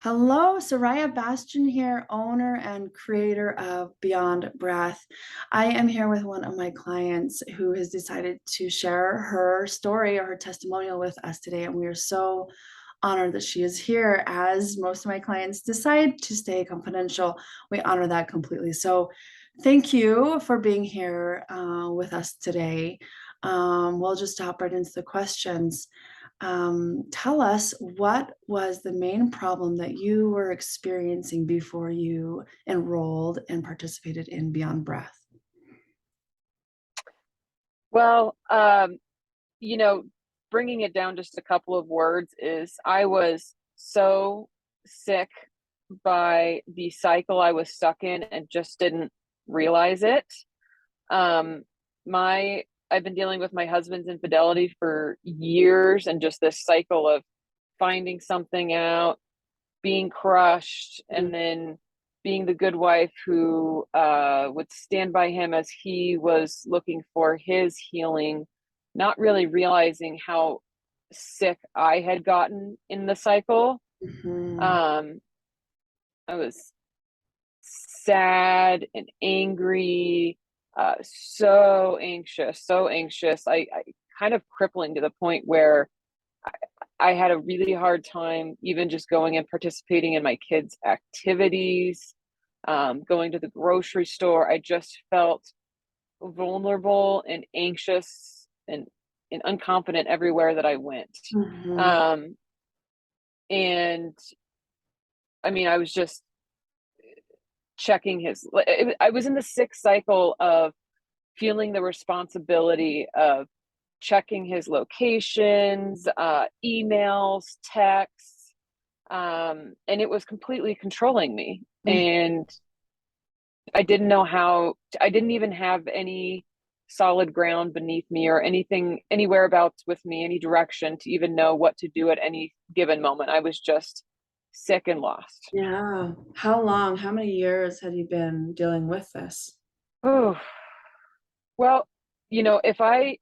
Hello, Sariah Bastian here, owner and creator of Beyond Breath. I am here with one of my clients who has decided to share her story or her testimonial with us today, and we are so honored that she is here. As most of my clients decide to stay confidential, we honor that completely. So thank you for being here with us today. We'll just hop right into the questions. Tell us, what was the main problem that you were experiencing before you enrolled and participated in Beyond Breath? Well, you know, bringing it down just a couple of words is I was so sick by the cycle I was stuck in and just didn't realize it. Um, I've been dealing with my husband's infidelity for years, and just this cycle of finding something out, being crushed, Mm. and then being the good wife who would stand by him as he was looking for his healing, not really realizing how sick I had gotten in the cycle. Mhm. Um, I was sad and angry, so anxious, so anxious. I kind of crippling to the point where I had a really hard time even just going and participating in my kids' activities, going to the grocery store. I just felt vulnerable and anxious and unconfident everywhere that I went. Mhm. Um, and I mean, I was just checking I was in the sick cycle of feeling the responsibility of checking his locations, emails, texts, and it was completely controlling me. Mhm. And I didn't know how. I didn't even have any solid ground beneath me or anything, any whereabouts with me, any direction to even know what to do at any given moment. I was just sick and lost. Yeah. How long, how many years had you been dealing with this? Oh, well, if I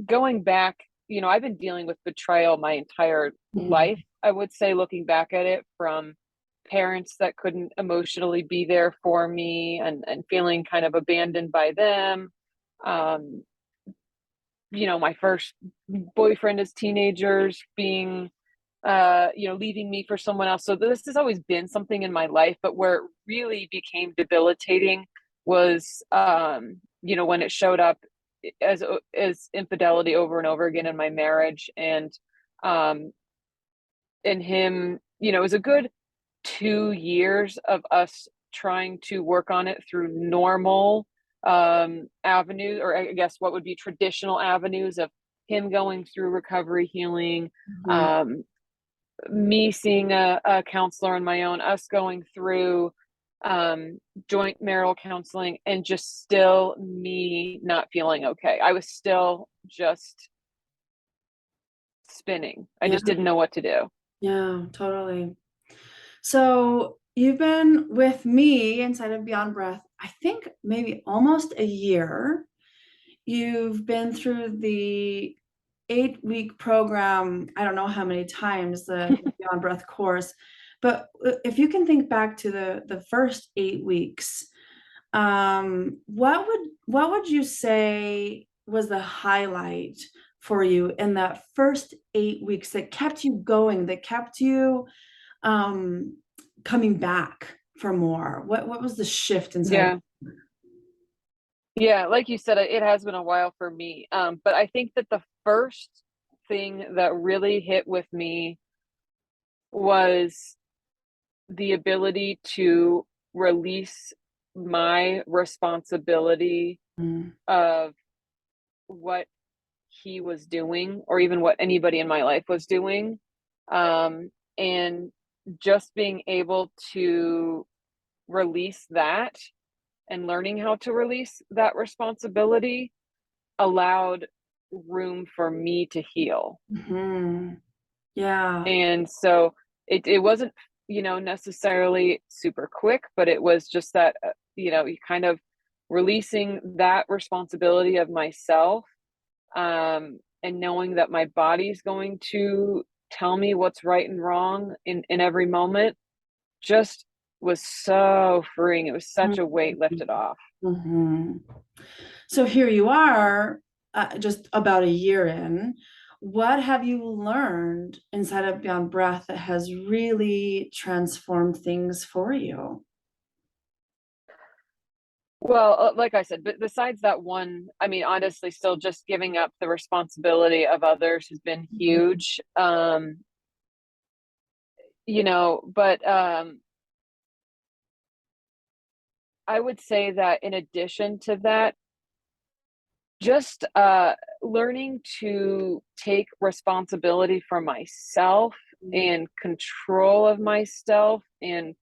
going back, I've been dealing with betrayal my entire Mhm. life. I would say, looking back at it, from parents that couldn't emotionally be there for me and feeling kind of abandoned by them. Um, my first boyfriend as teenagers being, leaving me for someone else. So this has always been something in my life, but where it really became debilitating was, when it showed up as infidelity over and over again in my marriage. Um, and him, it was a good 2 years of us trying to work on it through normal avenues, or I guess what would be traditional avenues of him going through recovery healing, Mhm. um, me seeing a counselor on my own, us going through um, joint marital counseling, and just still me not feeling okay. I was still just spinning. I Yeah, just didn't know what to do. yeah, totally. So you've been with me inside of Beyond Breath, I think maybe almost a year. You've been through the 8-week program, I don't know how many times, the Beyond Breath course, but if you can think back to the first 8 weeks, what would you say was the highlight for you in that first 8 weeks that kept you going, that kept you um, coming back for more? What was the shift inside of Yeah. Yeah, like you said, it has been a while for me. But I think that the first thing that really hit with me was the ability to release my responsibility Mm, of what he was doing, or even what anybody in my life was doing. And just being able to release that, and learning how to release that responsibility, allowed room for me to heal. mhm. Yeah. And so it wasn't, necessarily super quick, but it was just that, you kind of releasing that responsibility of myself, and knowing that my body's going to tell me what's right and wrong in every moment. just was so freeing. It was such a weight lifted off. Mhm. So here you are, just about a year in. What have you learned inside of Beyond Breath that has really transformed things for you? Well, like I said, but besides that one, I mean, honestly, still just giving up the responsibility of others has been Mhm. huge. But I would say that in addition to that, just learning to take responsibility for myself and control of myself, and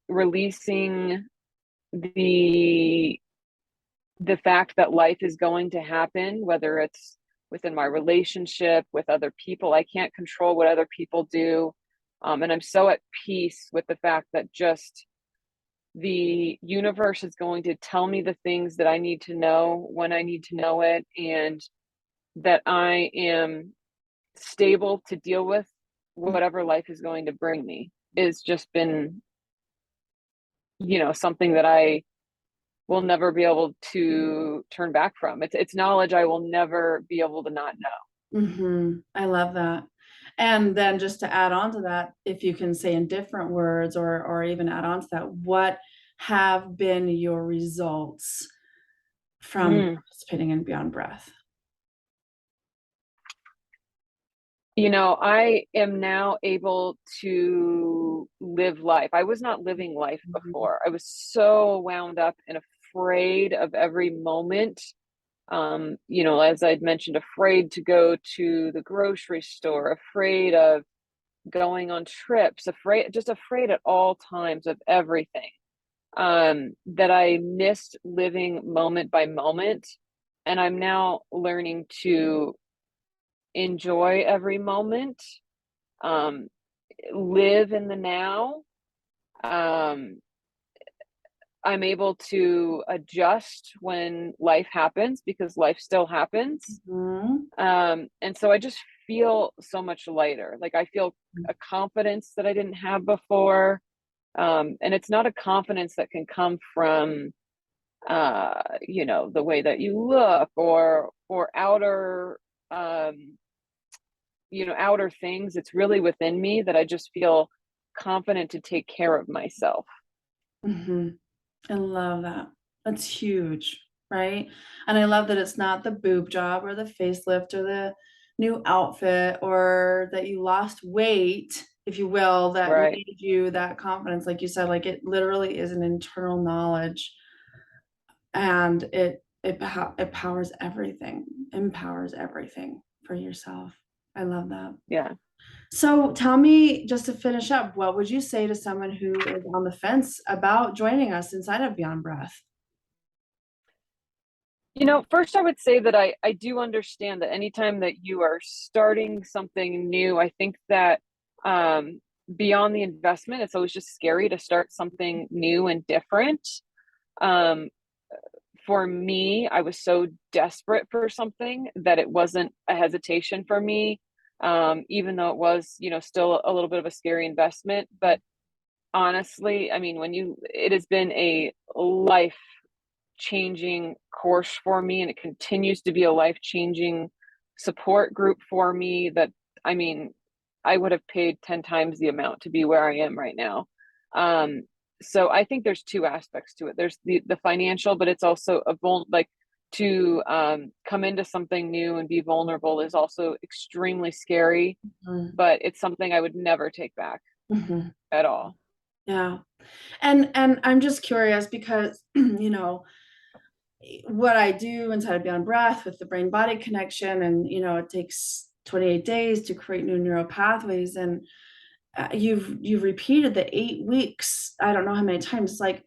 releasing the the fact that life is going to happen, whether it's within my relationship with other people. I can't control what other people do. And I'm so at peace with the fact that just the universe is going to tell me the things that I need to know when I need to know it, and that I am stable to deal with whatever life is going to bring me, is just been, something that I will never be able to turn back from. It's knowledge I will never be able to not know. I love that. And then just to add on to that, if you can say in different words or even add on to that, what have been your results from Mm. participating in Beyond Breath? I am now able to live life. I was not living life Mhm. before. I was so wound up and afraid of every moment. As I'd mentioned, afraid to go to the grocery store, afraid of going on trips, just afraid at all times of everything. That I missed living moment by moment. And I'm now learning to enjoy every moment, um, live in the now. Um, I'm able to adjust when life happens, because life still happens. Mhm. And so I just feel so much lighter. Like, I feel a confidence that I didn't have before. And it's not a confidence that can come from the way that you look, or um outer things. It's really within me that I just feel confident to take care of myself. Mhm. I love that. That's huge, right? And I love that it's not the boob job or the facelift or the new outfit or that you lost weight, if you will, that Right. made you that confidence. Like you said, like it literally is an internal knowledge and it powers everything, empowers everything for yourself. I love that. Yeah. So tell me, just to finish up, what would you say to someone who is on the fence about joining us inside of Beyond Breath? First I would say that I do understand that anytime that you are starting something new, I think that beyond the investment, it's always just scary to start something new and different. Um, for me, I was so desperate for something that it wasn't a hesitation for me, even though it was, still a little bit of a scary investment. But honestly, I mean, it has been a life changing course for me, and it continues to be a life changing support group for me that, I mean, I would have paid 10 times the amount to be where I am right now. Um, so I think there's two aspects to it. There's the financial, but it's also like, to come into something new and be vulnerable is also extremely scary, Mhm, but it's something I would never take back mhm. at all. Yeah. And I'm just curious because, what I do inside of Beyond Breath with the brain body connection, and, it takes 28 days to create new neural pathways. And you've repeated the 8 weeks. I don't know how many times. It's like,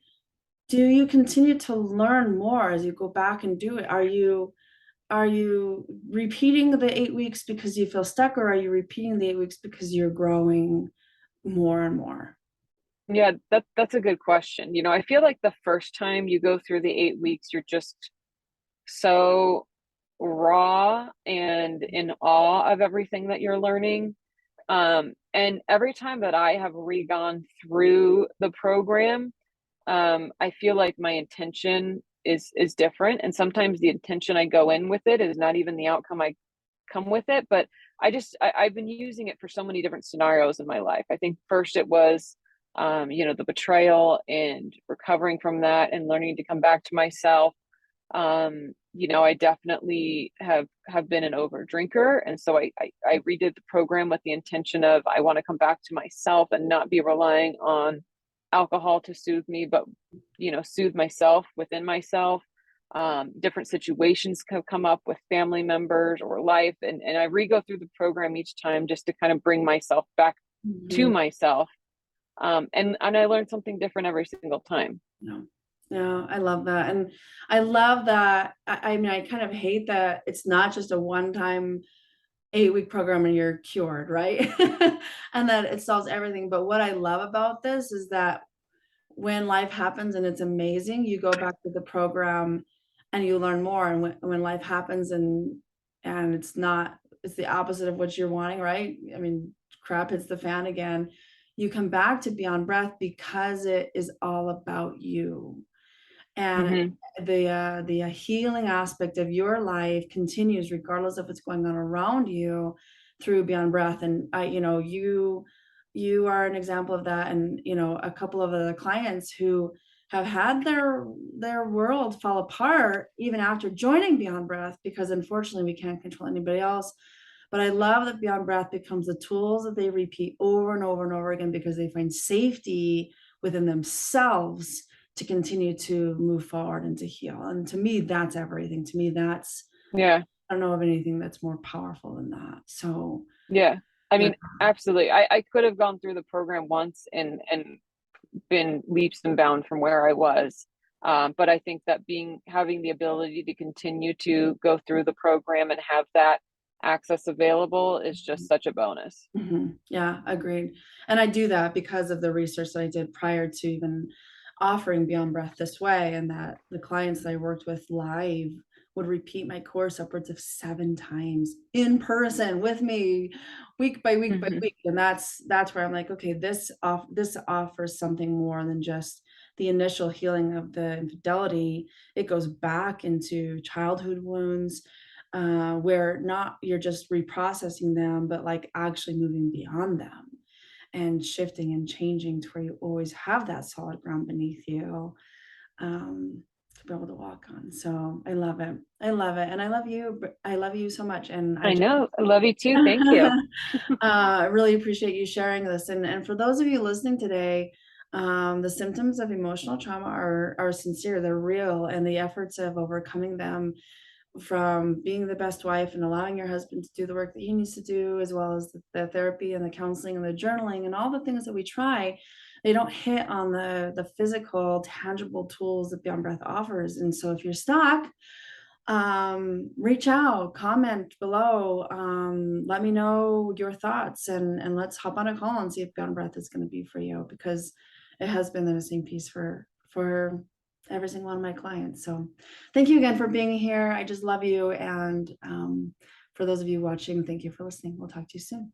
do you continue to learn more as you go back and do it? Are you repeating the 8 weeks because you feel stuck, or are you repeating the 8 weeks because you're growing more and more? Yeah, that's a good question. I feel like the first time you go through the 8 weeks, you're just so raw and in awe of everything that you're learning. And every time that I have re-gone through the program, I feel like my intention is different. And sometimes the intention I go in with it is not even the outcome I come with it. But I've been using it for so many different scenarios in my life. I think first it was, the betrayal and recovering from that and learning to come back to myself. I definitely have been an over drinker, and so I redid the program with the intention of I want to come back to myself and not be relying on alcohol to soothe me, but soothe myself within myself. Different situations have come up with family members or life, and I re-go through the program each time just to kind of bring myself back to Mhm. myself. And I learned something different every single time. No, no, I love that. And I love that. I mean, I kind of hate that it's not just a one-time 8-week program and you're cured, right? And that it solves everything. But what I love about this is that when life happens and it's amazing, you go back to the program and you learn more. And when life happens and it's the opposite of what you're wanting, right? I mean, crap hits the fan again. You come back to Beyond Breath because it is all about you. And Hmm. the healing aspect of your life continues regardless of what's going on around you through Beyond Breath. And you are an example of that. And a couple of the clients who have had their world fall apart even after joining Beyond Breath, because unfortunately we can't control anybody else. But I love that Beyond Breath becomes the tools that they repeat over and over and over again because they find safety within themselves to continue to move forward and to heal. And to me, that's everything. To me, Yeah. I don't know of anything that's more powerful than that. So, Yeah. I yeah. mean, absolutely. I could have gone through the program once and been leaps and bounds from where I was. But I think that having the ability to continue to go through the program and have that access available is just such a bonus. Yeah, agreed. And I do that because of the research that I did prior to even offering Beyond Breath this way, and that the clients that I worked with live would repeat my course upwards of 7 times in person with me, week by week by Hmm. week. And that's where I'm like, okay, this offers something more than just the initial healing of the infidelity. It goes back into childhood wounds, where not you're just reprocessing them, but like actually moving beyond them and shifting and changing to where you always have that solid ground beneath you, to be able to walk on. So I love it. I love it. And I love you. I love you so much. And I I just know. I love you too. Thank you. really appreciate you sharing this. And for those of you listening today, the symptoms of emotional trauma are sincere, they're real, and the efforts of overcoming them, from being the best wife and allowing your husband to do the work that he needs to do, as well as the therapy and the counseling and the journaling and all the things that we try, they don't hit on the physical, tangible tools that Beyond Breath offers. And so if you're stuck, reach out, comment below, let me know your thoughts, and let's hop on a call and see if Beyond Breath is going to be for you, because it has been the missing piece for every single one of my clients. So thank you again for being here. I just love you. And for those of you watching, thank you for listening. We'll talk to you soon.